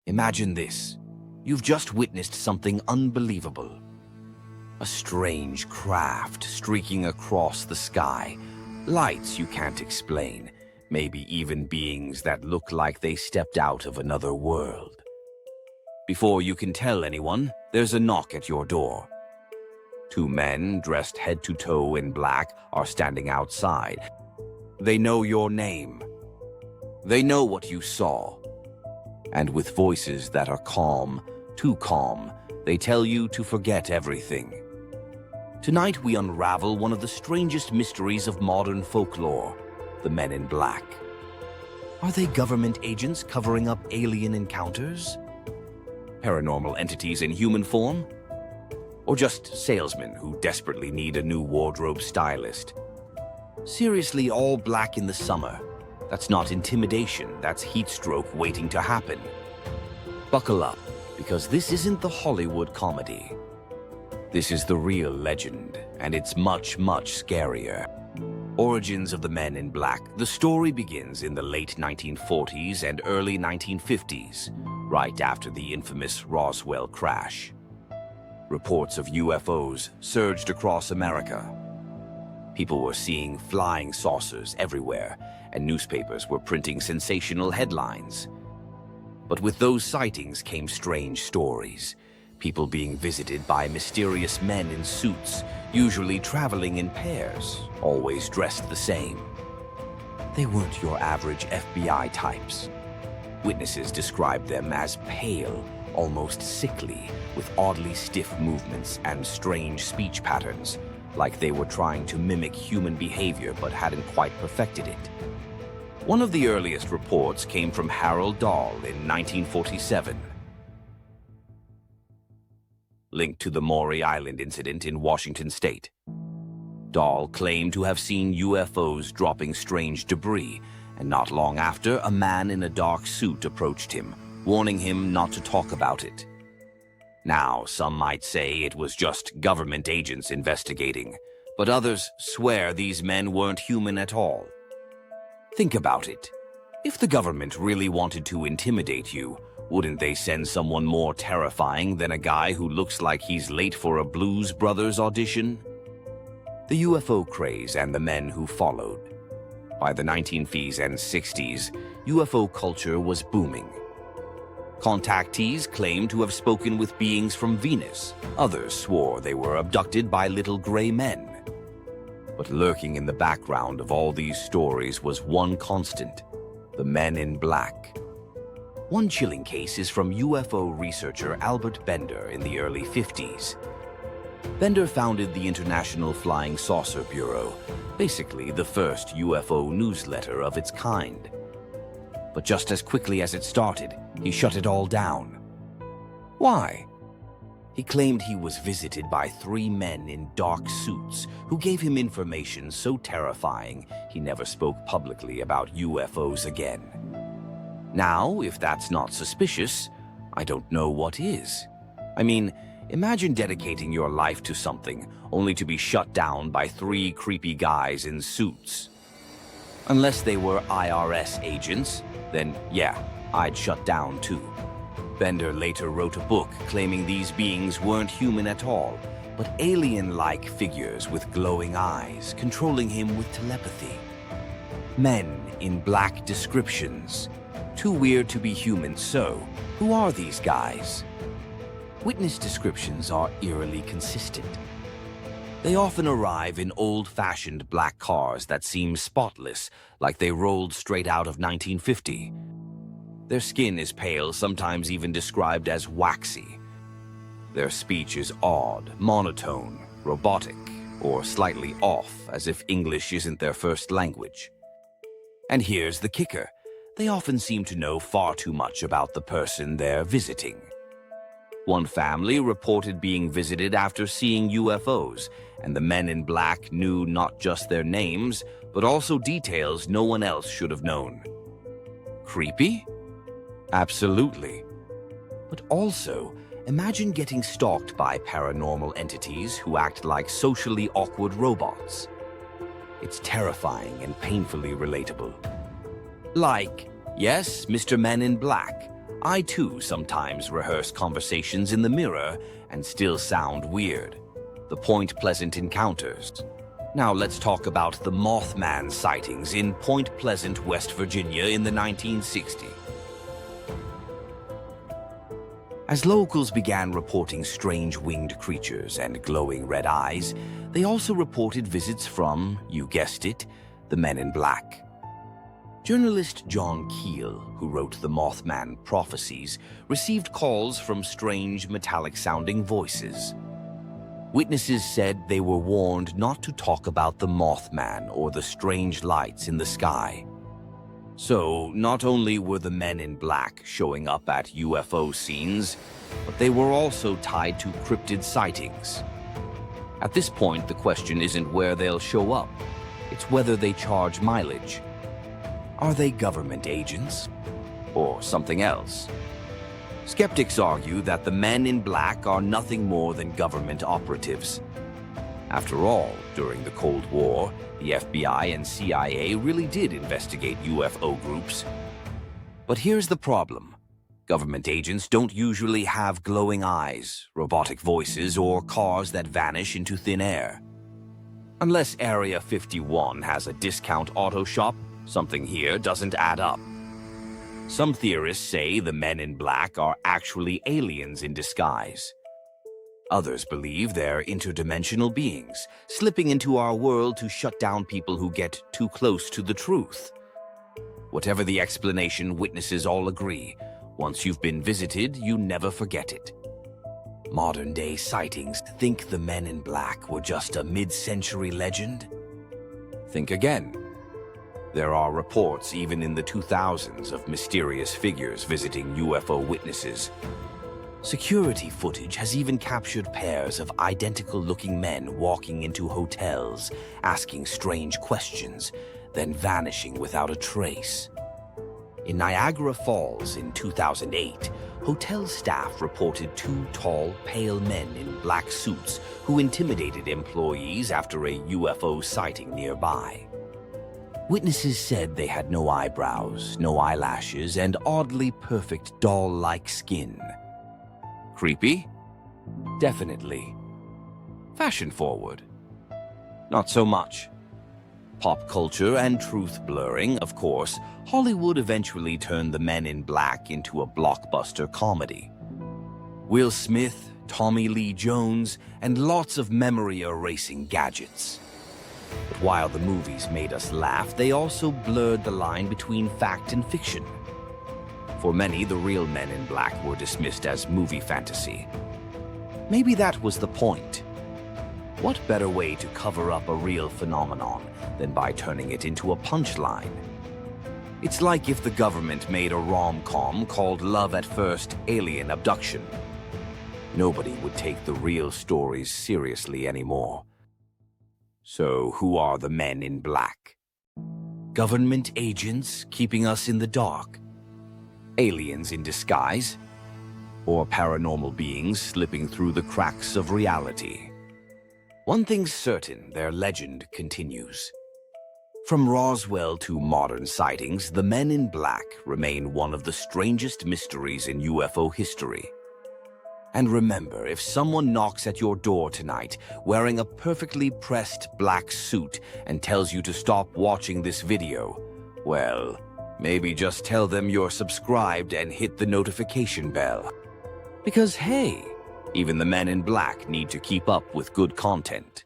Imagine this. You've just witnessed something unbelievable. A strange craft streaking across the sky. Lights you can't explain. Maybe even beings that look like they stepped out of another world. Before you can tell anyone, there's a knock at your door. Two men, dressed head to toe in black, are standing outside. They know your name. They know what you saw. And with voices that are calm, too calm, they tell you to forget everything. Tonight we unravel one of the strangest mysteries of modern folklore, the Men in Black. Are they government agents covering up alien encounters? Paranormal entities in human form? Or just salesmen who desperately need a new wardrobe stylist? Seriously, all black in the summer. That's not intimidation, that's heat stroke waiting to happen. Buckle up, because this isn't the Hollywood comedy. This is the real legend, and it's much, much scarier. Origins of the Men in Black. The story begins in the late 1940s and early 1950s, right after the infamous Roswell crash. Reports of UFOs surged across America. People were seeing flying saucers everywhere, and newspapers were printing sensational headlines. But with those sightings came strange stories. People being visited by mysterious men in suits, usually traveling in pairs, always dressed the same. They weren't your average FBI types. Witnesses described them as pale, almost sickly, with oddly stiff movements and strange speech patterns, like they were trying to mimic human behavior but hadn't quite perfected it. One of the earliest reports came from Harold Dahl in 1947. Linked to the Maury Island incident in Washington state. Dahl claimed to have seen UFOs dropping strange debris, and not long after, a man in a dark suit approached him, warning him not to talk about it. Now, some might say it was just government agents investigating, but others swear these men weren't human at all. Think about it. If the government really wanted to intimidate you, wouldn't they send someone more terrifying than a guy who looks like he's late for a Blues Brothers audition? The UFO craze and the men who followed. By the 1950s and 60s, UFO culture was booming. Contactees claimed to have spoken with beings from Venus. Others swore they were abducted by little gray men. But lurking in the background of all these stories was one constant: the Men in Black. One chilling case is from UFO researcher Albert Bender in the early 50s. Bender founded the International Flying Saucer Bureau, basically the first UFO newsletter of its kind. But just as quickly as it started, he shut it all down. Why? He claimed he was visited by 3 men in dark suits who gave him information so terrifying he never spoke publicly about UFOs again. Now, if that's not suspicious, I don't know what is. I mean, imagine dedicating your life to something only to be shut down by 3 creepy guys in suits. Unless they were IRS agents, then yeah, I'd shut down too. Bender later wrote a book claiming these beings weren't human at all, but alien-like figures with glowing eyes, controlling him with telepathy. Men in black descriptions. Too weird to be human, so who are these guys? Witness descriptions are eerily consistent. They often arrive in old-fashioned black cars that seem spotless, like they rolled straight out of 1950. Their skin is pale, sometimes even described as waxy. Their speech is odd, monotone, robotic, or slightly off, as if English isn't their first language. And here's the kicker. They often seem to know far too much about the person they're visiting. One family reported being visited after seeing UFOs, and the Men in Black knew not just their names, but also details no one else should have known. Creepy? Absolutely. But also, imagine getting stalked by paranormal entities who act like socially awkward robots. It's terrifying and painfully relatable. Like, yes, Mr. Men in Black, I too sometimes rehearse conversations in the mirror and still sound weird. The Point Pleasant encounters. Now let's talk about the Mothman sightings in Point Pleasant, West Virginia in the 1960s. As locals began reporting strange winged creatures and glowing red eyes, they also reported visits from, you guessed it, the Men in Black. Journalist John Keel, who wrote the Mothman prophecies, received calls from strange metallic-sounding voices. Witnesses said they were warned not to talk about the Mothman or the strange lights in the sky. So, not only were the Men in Black showing up at UFO scenes, but they were also tied to cryptid sightings. At this point, the question isn't where they'll show up, it's whether they charge mileage. Are they government agents? Or something else? Skeptics argue that the Men in Black are nothing more than government operatives. After all, during the Cold War, the FBI and CIA really did investigate UFO groups. But here's the problem. Government agents don't usually have glowing eyes, robotic voices, or cars that vanish into thin air. Unless Area 51 has a discount auto shop, something here doesn't add up. Some theorists say the Men in Black are actually aliens in disguise. Others believe they're interdimensional beings, slipping into our world to shut down people who get too close to the truth. Whatever the explanation, witnesses all agree. Once you've been visited, you never forget it. Modern-day sightings think the Men in Black were just a mid-century legend? Think again. There are reports even in the 2000s of mysterious figures visiting UFO witnesses. Security footage has even captured pairs of identical-looking men walking into hotels, asking strange questions, then vanishing without a trace. In Niagara Falls in 2008, hotel staff reported two tall, pale men in black suits who intimidated employees after a UFO sighting nearby. Witnesses said they had no eyebrows, no eyelashes, and oddly perfect doll-like skin. Creepy? Definitely. Fashion-forward? Not so much. Pop culture and truth blurring, of course, Hollywood eventually turned the Men in Black into a blockbuster comedy. Will Smith, Tommy Lee Jones, and lots of memory-erasing gadgets. But while the movies made us laugh, they also blurred the line between fact and fiction. For many, the real Men in Black were dismissed as movie fantasy. Maybe that was the point. What better way to cover up a real phenomenon than by turning it into a punchline? It's like if the government made a rom-com called Love at First Alien Abduction. Nobody would take the real stories seriously anymore. So who are the Men in Black? Government agents keeping us in the dark? Aliens in disguise? Or paranormal beings slipping through the cracks of reality? One thing's certain, their legend continues. From Roswell to modern sightings, the Men in Black remain one of the strangest mysteries in UFO history. And remember, if someone knocks at your door tonight wearing a perfectly pressed black suit and tells you to stop watching this video, well, maybe just tell them you're subscribed and hit the notification bell. Because hey, even the Men in Black need to keep up with good content.